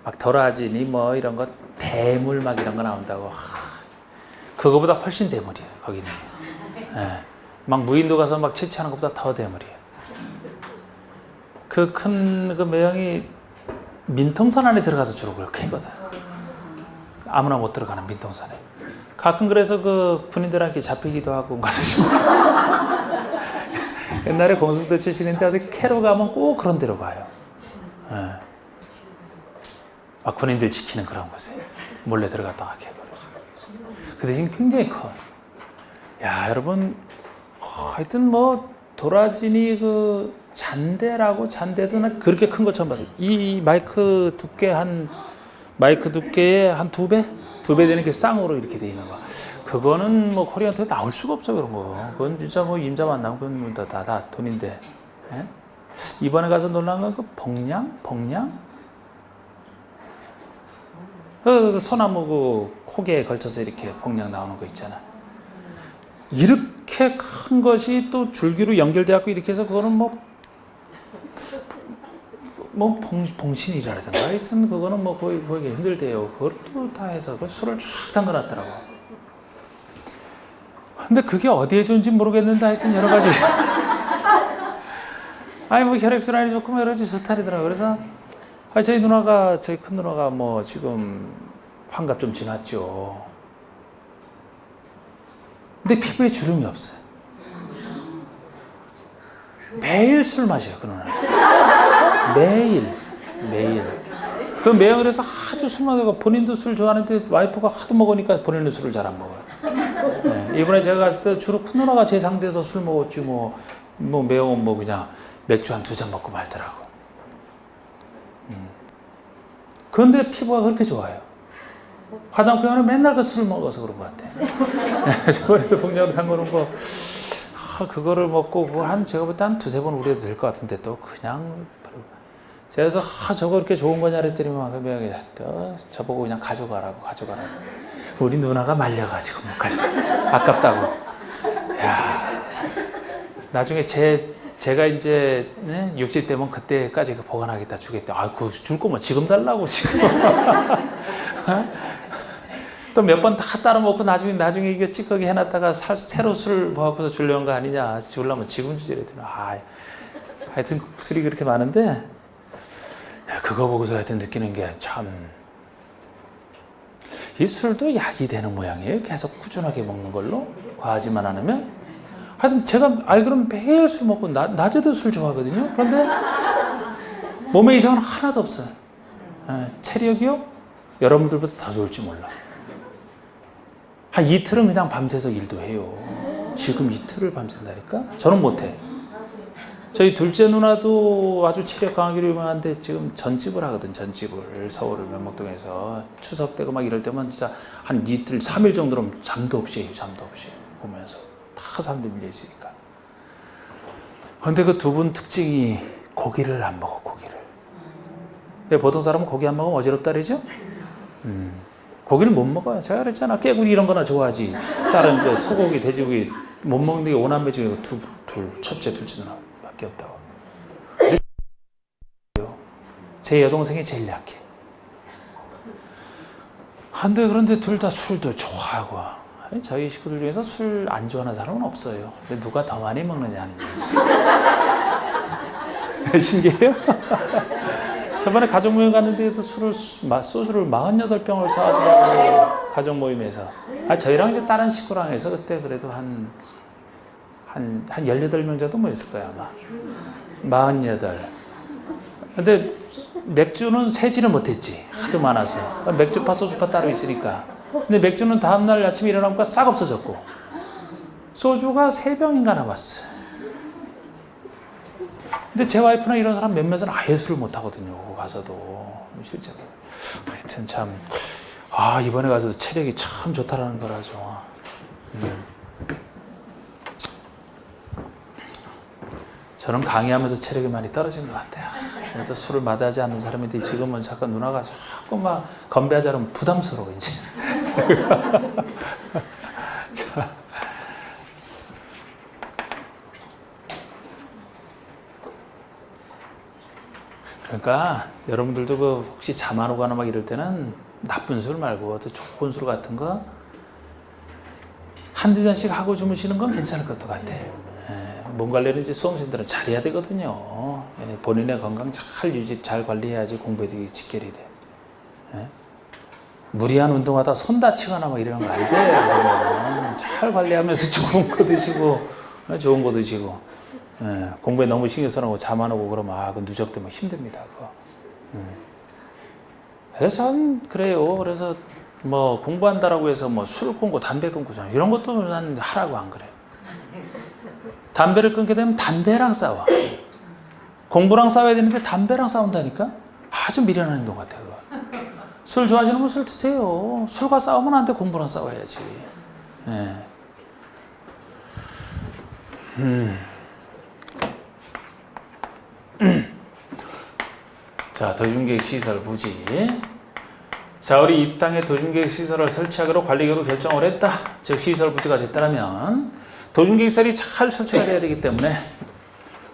막 도라지니 뭐 이런 거 대물 막 이런 거 나온다고. 그거보다 훨씬 대물이에요. 거기는. 예. 막 무인도 가서 막 채취하는 것보다 더 대물이에요. 그 큰 그 매형이 민통선 안에 들어가서 주로 그렇게 하거든. 아무나 못 들어가는 민통선에. 가끔 그래서 그 군인들한테 잡히기도 하고 가서 옛날에 공수부대 출신인데 어디 캐러 가면 꼭 그런 데로 가요. 예. 막 군인들 지키는 그런 곳에 몰래 들어갔다가 해버리죠. 그 대신 굉장히 커. 야 여러분 하여튼 뭐 도라지니 그 잔대도 나 그렇게 큰 거 처음 봤어요. 이 마이크 두께에 한 두 배 되는 게 쌍으로 이렇게 돼 있는 거. 그거는 뭐 코리아한테 나올 수가 없어요. 그런 거. 그건 진짜 뭐 임자 만나면 그건 다 돈인데. 예? 이번에 가서 놀란 건 그 복냥? 그 소나무 그 코기에 걸쳐서 이렇게 복냥 나오는 거 있잖아. 이렇게 큰 것이 또 줄기로 연결되었고 이렇게 해서 그거는 봉신이라 해야 되나? 하여튼 그거는 뭐 거의 힘들대요. 그것도 다 해서 그걸 술을 쫙 담궈놨더라고. 근데 그게 어디에 좋은지 모르겠는데 하여튼 여러 가지. 아니 뭐 혈액순환이 좋고 여러 가지 좋다리더라고. 그래서 저희 큰 누나가 뭐 지금 환갑 좀 지났죠. 근데 피부에 주름이 없어요. 매일 술 마셔요, 그 누나. 매일. 그 매형을 그래서 아주 술 마셔서 본인도 술 좋아하는데 와이프가 하도 먹으니까 본인은 술을 잘 안 먹어요. 네, 이번에 제가 갔을 때 주로 큰 누나가 제 상대에서 술 먹었지 뭐 매형은 뭐 그냥 맥주 한 2잔 먹고 말더라고. 그런데 피부가 그렇게 좋아요. 화장품에는 맨날 그 술 먹어서 그런 것 같아. 저번에도 복력으로 상거는 거, 그거를 먹고, 제가 볼 때 한 2-3번 우려도 될 것 같은데, 또 그냥, 제가 그래서, 저거 이렇게 좋은 거냐 그랬더니, 막, 저보고 그냥 가져가라고. 우리 누나가 말려가지고 못 가져가. 아깝다고. 야 나중에 제가 이제 60 되면 그때까지 보관하겠다 주겠다. 그거 줄 거면 지금 달라고 지금. 또 몇 번 다 따로 먹고 나중에 이게 찌꺼기 해놨다가 새로 술 모아서 주려는 거 아니냐. 주려면 지금 주지 이랬더니 하여튼 술이 그렇게 많은데 그거 보고서 하여튼 느끼는 게 참 이 술도 약이 되는 모양이에요. 계속 꾸준하게 먹는 걸로 과하지만 않으면. 하여튼 제가 알기로는 매일 술 먹고 낮에도 술 좋아하거든요. 그런데 몸에 이상은 하나도 없어요. 체력이요? 여러분들보다 더 좋을지 몰라. 한 이틀은 그냥 밤새서 일도 해요. 지금 이틀을 밤샌다니까? 저는 못해. 저희 둘째 누나도 아주 체력 강하기로 유명한데 지금 전집을 하거든. 전집을 서울 면목동에서 추석 때고 막 이럴 때면 진짜 한 이틀 3일 정도는 잠도 없이 해요. 보면서 다 사람들이 밀려 있으니까. 근데 그 두 분 특징이 고기를 안 먹어. 보통 사람은 고기 안 먹으면 어지럽다 그러죠? 고기를 못 먹어요. 제가 그랬잖아. 깨구리 이런 거나 좋아하지. 다른 그 소고기, 돼지고기 못 먹는 게 5남매 중에 첫째, 둘째 누나밖에 없다고. 제 여동생이 제일 약해. 그런데 둘 다 술도 좋아하고. 저희 식구들 중에서 술 안 좋아하는 사람은 없어요. 근데 누가 더 많이 먹느냐는 얘기지. 신기해요? 저번에 가족 모임 갔는 데에서 소주를 48병을 사가지고 가족 모임에서 저희랑 이제 다른 식구랑 해서 그때 그래도 한 18명 정도 모였을 거야 아마. 48. 근데 맥주는 세지를 못했지. 하도 많아서. 맥주파 소주파 따로 있으니까. 근데 맥주는 다음날 아침에 일어나니까 싹 없어졌고 소주가 3병인가 남았어. 근데 제 와이프나 이런 사람 몇몇은 아예 술을 못 하거든요. 가서도 실제로. 하여튼 참 이번에 가서도 체력이 참 좋다라는 거라죠. 저는 강의하면서 체력이 많이 떨어진 것 같아요. 그래서 술을 마다하지 않는 사람인데 지금은 잠깐 누나가 자꾸 막 건배하자 그러면 부담스러워 이제. 자. 그러니까 여러분들도 그 혹시 잠 안 오거나 막 이럴 때는 나쁜 술 말고 더 좋은 술 같은 거 한두 잔씩 하고 주무시는 건 괜찮을 것도 같아. 몸 관리를 이제 수험생들은 잘해야 되거든요. 본인의 건강 잘 유지, 잘 관리해야지 공부에 직결이 돼. 무리한 운동하다 손 다치거나 막 이러는 거 안 돼. 잘 관리하면서 좋은 거 드시고, 좋은 거 드시고. 공부에 너무 신경 써놓고 잠 안 오고 그러면 그 누적되면 힘듭니다. 그거. 그래서 전 그래요. 그래서 뭐 공부한다라고 해서 뭐 술 끊고 담배 끊고 이런 것도 난 하라고 안 그래요. 담배를 끊게 되면 담배랑 싸워. 공부랑 싸워야 되는데 담배랑 싸운다니까? 아주 미련한 행동 같아요. 그거. 술 좋아하시는 분 술 드세요. 술과 싸우면 안 돼. 공부랑 싸워야지. 자, 도중계획 시설 부지. 자, 우리 이 땅에 도중계획 시설을 설치하기로 관리계로 결정을 했다. 즉 시설 부지가 됐다면 도중계획 시설이 잘 설치가 돼야 되기 때문에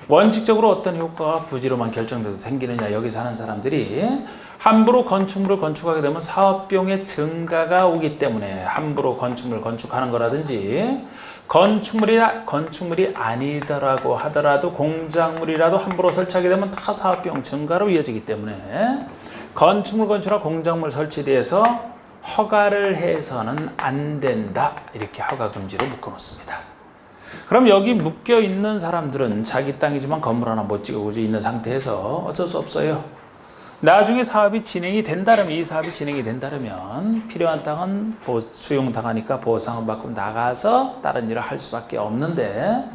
원칙적으로 어떤 효과가 부지로만 결정돼도 생기느냐. 여기 사는 사람들이 함부로 건축물을 건축하게 되면 사업비용의 증가가 오기 때문에 함부로 건축물을 건축하는 거라든지 건축물이 아니더라고 하더라도 공작물이라도 함부로 설치하게 되면 다 사업비용 증가로 이어지기 때문에 건축물 건축이나 공작물 설치에 대해서 허가를 해서는 안 된다. 이렇게 허가 금지로 묶어놓습니다. 그럼 여기 묶여 있는 사람들은 자기 땅이지만 건물 하나 못 지고 있는 상태에서 어쩔 수 없어요. 나중에 사업이 진행이 된다면, 이 사업이 진행이 된다면 필요한 땅은 수용당하니까 보상을 받고 나가서 다른 일을 할 수밖에 없는데,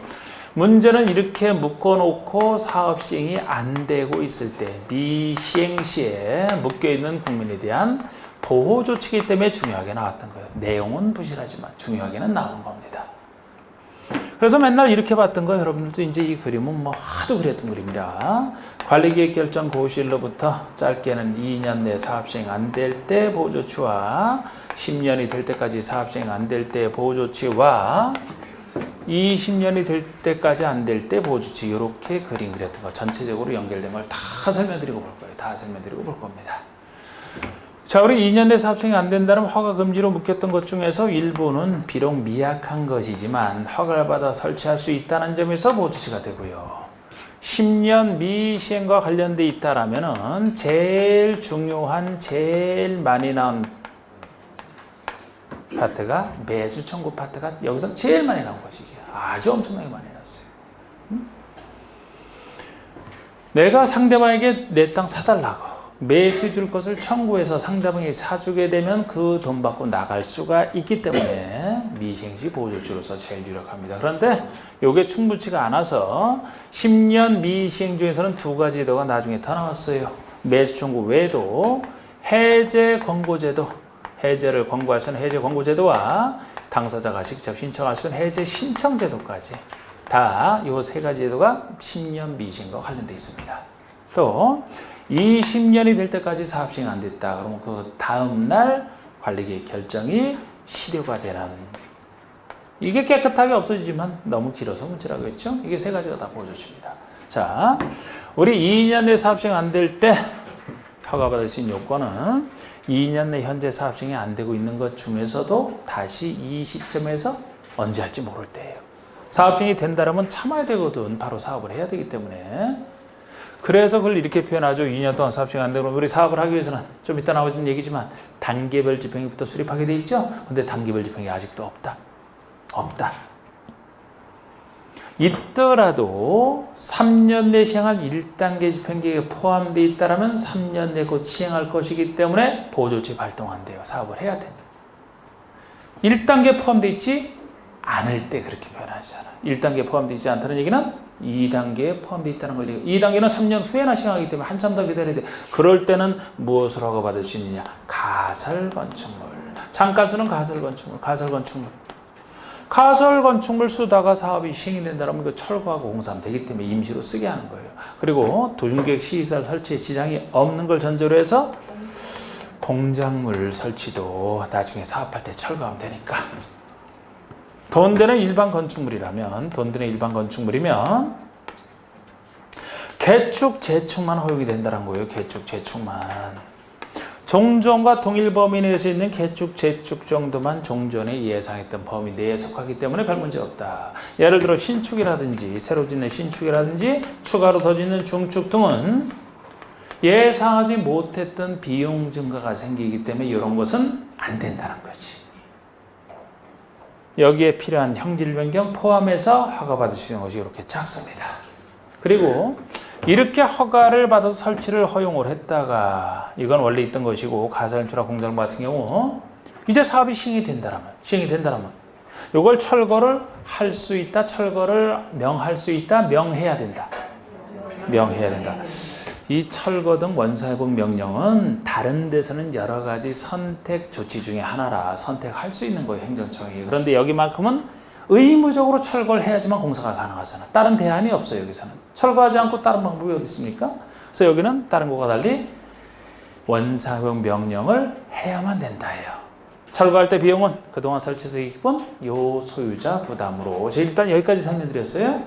문제는 이렇게 묶어놓고 사업 시행이 안 되고 있을 때 미시행 시에 묶여있는 국민에 대한 보호 조치이기 때문에 중요하게 나왔던 거예요. 내용은 부실하지만 중요하게는 나오는 겁니다. 그래서 맨날 이렇게 봤던 거, 여러분들도 이제 이 그림은 뭐 하도 그랬던 그림이라 관리계획 결정 고시일로부터 짧게는 2년 내 사업 시행 안 될 때 보호조치와 10년이 될 때까지 사업 시행 안 될 때 보호조치와 20년이 될 때까지 안 될 때 보호조치, 이렇게 그림 그렸던 거 전체적으로 연결된 걸 다 설명드리고 볼 거예요. 다 설명드리고 볼 겁니다. 자, 우리 2년 내 사업 시행이 안 된다는 허가 금지로 묶였던 것 중에서 일부는 비록 미약한 것이지만 허가를 받아 설치할 수 있다는 점에서 보호조치가 되고요. 10년 미시행과 관련돼 있다라면은 제일 중요한, 제일 많이 나온 파트가 매수 청구 파트가 여기서 제일 많이 나온 것이에요. 아주 엄청나게 많이 났어요. 내가 상대방에게 내 땅 사달라고 매수해 줄 것을 청구해서 상대방이 사주게 되면 그 돈 받고 나갈 수가 있기 때문에 미시행시 보호조치로서 제일 유력합니다. 그런데 이게 충분치가 않아서 10년 미시행 중에서는 두 가지 제도가 나중에 더 나왔어요. 매수 청구 외에도 해제 권고제도, 해제를 권고할 수 있는 해제 권고제도와 당사자가 직접 신청할 수 있는 해제 신청제도까지 다 이 세 가지 제도가 10년 미시행과 관련되어 있습니다. 또 20년이 될 때까지 사업 시행 안 됐다. 그러면 그 다음 날 관리계획 결정이 실효가 되는, 이게 깨끗하게 없어지지만 너무 길어서 문제라고 했죠. 이게 세 가지가 다 보여줬습니다. 자, 우리 2년 내 사업 시행 안 될 때 허가받을 수 있는 요건은 2년 내 현재 사업 시행이 안 되고 있는 것 중에서도 다시 이 시점에서 언제 할지 모를 때예요. 사업 시행이 된다면 참아야 되거든. 바로 사업을 해야 되기 때문에. 그래서 그걸 이렇게 표현하죠. 2년 동안 사업 시행 안 되고, 우리 사업을 하기 위해서는 좀 이따 나오는 얘기지만 단계별 지평이부터 수립하게 돼 있죠. 근데 단계별 지평이 아직도 없다. 있더라도 3년 내 시행할 1단계 집행계획에 포함되어 있다면 3년 내 곧 시행할 것이기 때문에 보호조치 발동한대요. 사업을 해야 돼. 1단계 포함되어 있지 않을 때 그렇게 표현하잖아. 1단계에 포함되어 있지 않다는 얘기는 2단계에 포함되어 있다는 걸 얘기해요. 2단계는 3년 후에나 시행하기 때문에 한참 더 기다려야 돼. 그럴 때는 무엇을 허가받을 수 있느냐? 가설건축물. 잠깐 쓰는 가설건축물. 가설 건축물 쓰다가 사업이 시행이 된다면 이거 철거하고 공사하면 되기 때문에 임시로 쓰게 하는 거예요. 그리고 도중계획 시설 설치에 지장이 없는 걸 전제로 해서 공작물 설치도 나중에 사업할 때 철거하면 되니까. 돈 되는 일반 건축물이면 개축, 재축만 허용이 된다는 거예요. 개축, 재축만. 종전과 동일 범위 내에서 있는 개축, 재축 정도만 종전에 예상했던 범위 내에 속하기 때문에 별 문제 없다. 예를 들어 신축이라든지 새로 짓는 신축이라든지 추가로 더 짓는 중축 등은 예상하지 못했던 비용 증가가 생기기 때문에 이런 것은 안 된다는 거지. 여기에 필요한 형질 변경 포함해서 허가받을 수 있는 것이 이렇게 작습니다. 그리고 이렇게 허가를 받아서 설치를 허용을 했다가 이건 원래 있던 것이고 가설인프라 공작물 같은 경우 이제 사업이 시행이 된다라면 이걸 철거를 할 수 있다, 철거를 명할 수 있다, 명해야 된다. 이 철거 등 원사회복 명령은 다른 데서는 여러 가지 선택 조치 중에 하나라 선택할 수 있는 거예요, 행정청이. 그런데 여기만큼은 의무적으로 철거를 해야지만 공사가 가능하잖아. 다른 대안이 없어요, 여기서는. 철거하지 않고 다른 방법이 어디 있습니까? 그래서 여기는 다른 것과 달리 원사회복 명령을 해야만 된다예요. 철거할 때 비용은 그동안 설치해서 기본 요 소유자 부담으로. 제가 일단 여기까지 설명드렸어요.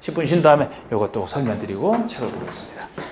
10분 쉰 다음에 이것도 설명드리고 책을 보겠습니다.